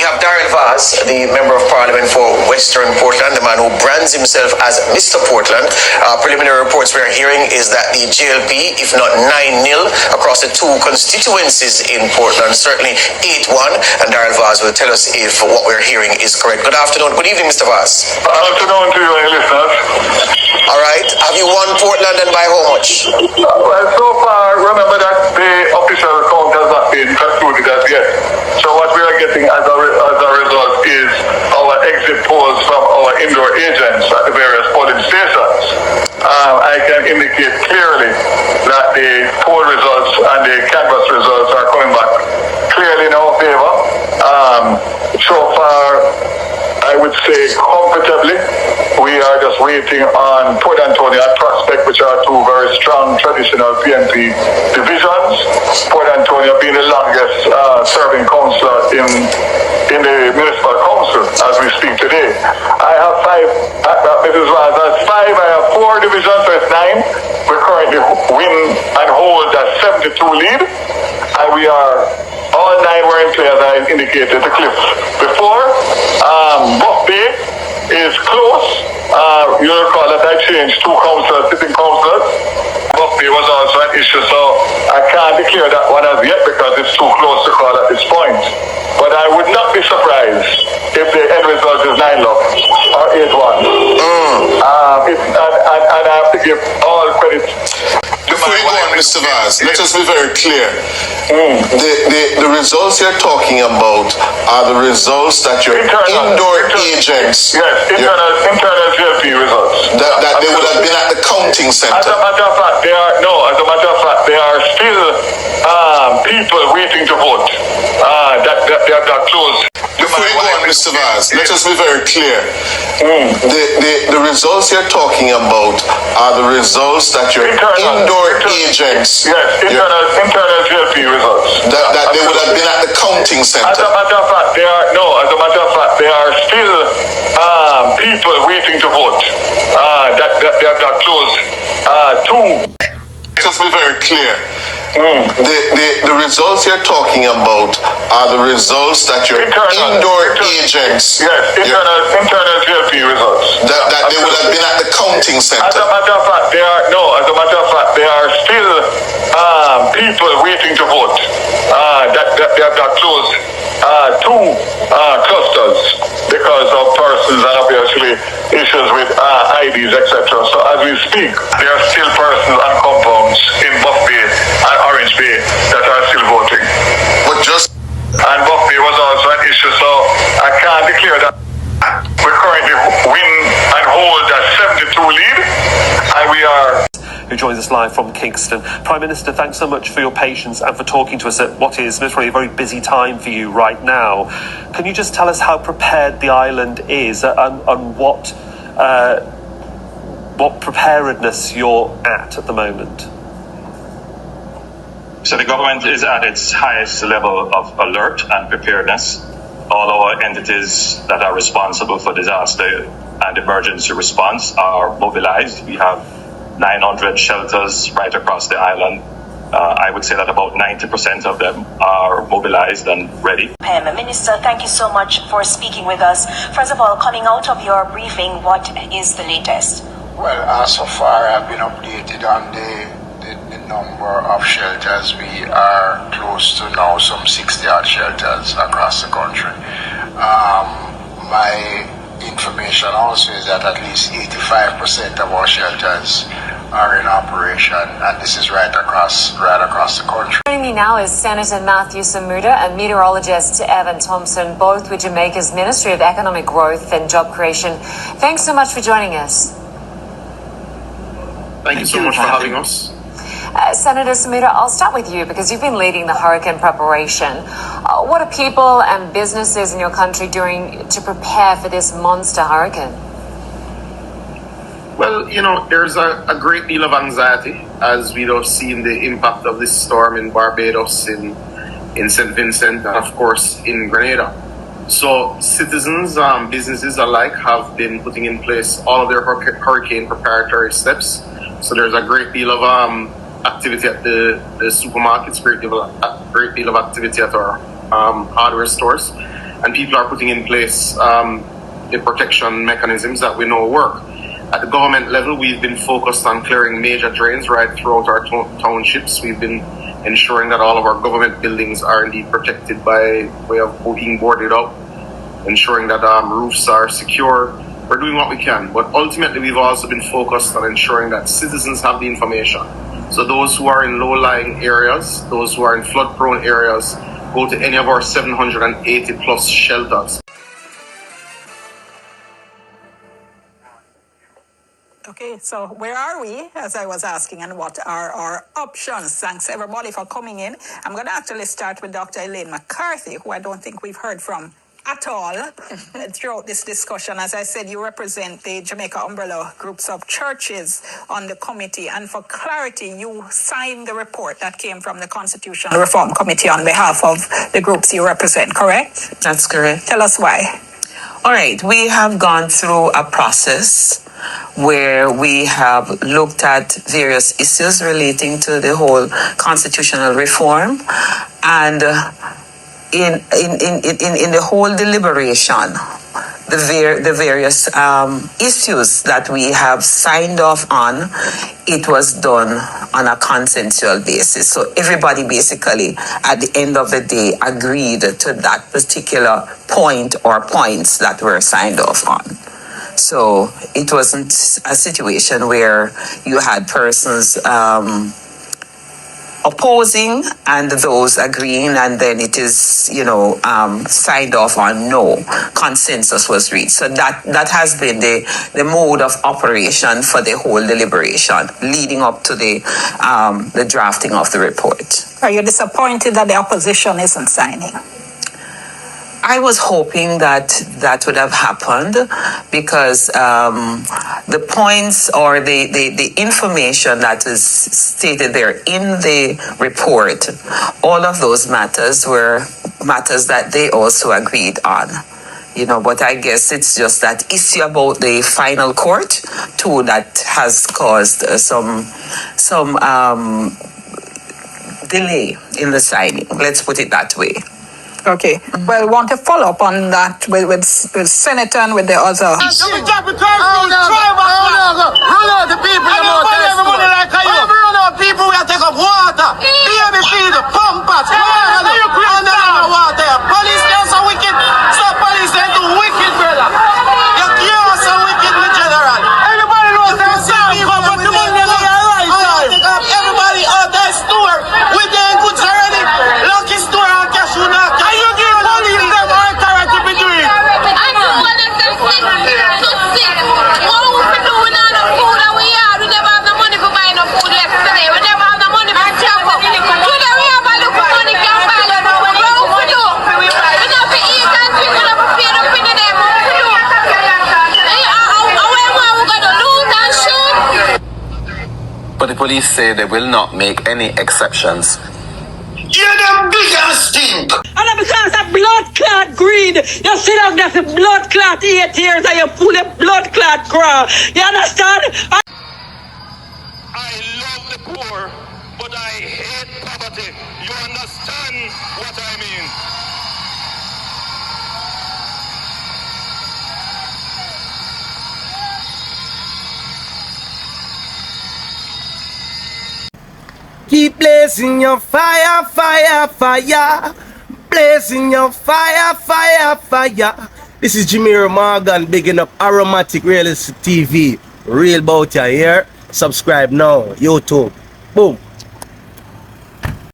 have Darrell Vaz, the Member of Parliament for Western Portland, the man who brands himself as Mr. Portland. Preliminary reports we are hearing is that the GLP, if not 9-0 across the two constituencies in Portland, certainly 8-1, and Darrell Vaz will tell us if what we're hearing is correct. Good afternoon. Good evening, Mr. Vaz. Good afternoon to you and your listeners. All right. Have you won Portland, and by how much? Well, so far, remember that the official count has not been concluded as yet. So what we are getting as a result is our exit polls from our indoor agents at the various polling stations. I can indicate clearly that the poll results and the canvass results are coming back clearly in our favor. So far, I would say comfortably. We are just waiting on Port Antonio and Prospect, which are two very strong traditional PNP divisions. Port Antonio being the longest serving councillor in the municipal council as we speak today. I have Mrs. Vaz has 5. I have 4 divisions, so it's 9. We currently win and hold a 72 lead, and we are all 9 were in play as I indicated the clip before. Buff Bay is close. You'll recall that I changed 2 councillors, sitting councillors. Buff Bay was also an issue, so I can't declare that one as yet because it's too close to call at this point. But I would not be surprised if the end result is 9-0 or 8-1. And I have to give all credit. Before you go on, Mr. Vaz, let us be very clear. The results you're talking about are the results that your indoor agents... Yes, internal GLP results. That they would have been at the counting center. As a matter of fact, they are still people waiting to vote. They have not closed. Before you go on, Mr. Vaz, let us be very clear. The results you're talking about are the results that your indoor agents... Yes, internal GLP results. That they would have been at the counting center. As a matter of fact, they are still people waiting to vote. They have not closed. 2. Let us be very clear. The results you're talking about are the results that your indoor agents... Yes, internal GLP results. That they would have been at the counting center. As a matter of fact, they are still people waiting to vote. They have not closed 2 clusters because of persons and obviously issues with IDs, etc. So as we speak, there are still persons and compounds in Buff Bay and Orange Bay that are still voting. And Buff Bay was also an issue, so I can't declare that we currently win and hold a 72 lead, and we are... Who joins us live from Kingston. Prime Minister, thanks so much for your patience and for talking to us at what is literally a very busy time for you right now. Can you just tell us how prepared the island is and what preparedness you're at the moment? So the government is at its highest level of alert and preparedness. All our entities that are responsible for disaster and emergency response are mobilized. We have 900 shelters right across the island. I would say that about 90% of them are mobilized and ready. Minister, thank you so much for speaking with us. First of all, coming out of your briefing, what is the latest? Well, so far I've been updated on the number of shelters. We are close to now some 60-odd shelters across the country. My information also is that at least 85% of our shelters are in operation, and this is right across the country. Joining me now is Senator Matthew Samuda and meteorologist Evan Thompson, both with Jamaica's Ministry of Economic Growth and Job Creation. Thanks so much for joining us. Thank you so much for having us. Senator Samuda, I'll start with you because you've been leading the hurricane preparation. What are people and businesses in your country doing to prepare for this monster hurricane? Well, there's a great deal of anxiety as we have seen the impact of this storm in Barbados, in St. Vincent, and of course in Grenada. So citizens, businesses alike have been putting in place all of their hurricane preparatory steps. So there's a great deal of activity at the supermarkets, great deal of activity at our hardware stores. and people are putting in place the protection mechanisms that we know work. At the government level, we've been focused on clearing major drains right throughout our townships. We've been ensuring that all of our government buildings are indeed protected by way of being boarded up, ensuring that roofs are secure. We're doing what we can, but ultimately we've also been focused on ensuring that citizens have the information. So those who are in low-lying areas, those who are in flood-prone areas, go to any of our 780 plus shelters. Okay, so where are we, as I was asking, and what are our options? Thanks everybody for coming in. I'm going to actually start with Dr. Elaine McCarthy, who I don't think we've heard from at all throughout this discussion. As I said, you represent the Jamaica umbrella groups of churches on the committee, and for clarity, you signed the report that came from the Constitutional Reform Committee on behalf of the groups you represent, correct? That's correct. Tell us why. All right, we have gone through a process where we have looked at various issues relating to the whole constitutional reform, and in the whole deliberation, the various issues that we have signed off on, it was done on a consensual basis. So everybody basically, at the end of the day, agreed to that particular point or points that were signed off on. So it wasn't a situation where you had persons opposing and those agreeing, and then it is, signed off on. No, consensus was reached. So that has been the mode of operation for the whole deliberation leading up to the drafting of the report. Are you disappointed that the opposition isn't signing? I was hoping that would have happened, because the points or the information that is stated there in the report, all of those matters were matters that they also agreed on. But I guess it's just that issue about the final court too that has caused some delay in the signing. Let's put it that way. Okay. Well, want to follow up on that with Senator and with the other. The people run out people will take up water. Baby feed, pump us. Water. Police are so wicked. So police are too wicked, brother. You are so wicked in general. Everybody knows that sound, but the money is right time. Everybody out there store with their goods already. Lucky store and cashew nut. But the police say they will not make any exceptions. You're the biggest stink! And because of blood clot greed, you sit down there for blood clot 8 years and you pull a blood clot crawl. You understand? I love the poor, but I hate poverty. You understand what I mean? Keep blazing your fire, fire, fire. Blazing your fire, fire, fire. This is Jimmy Morgan, bigging up Aromatic Realist TV. Real about ya here. Subscribe now. YouTube. Boom.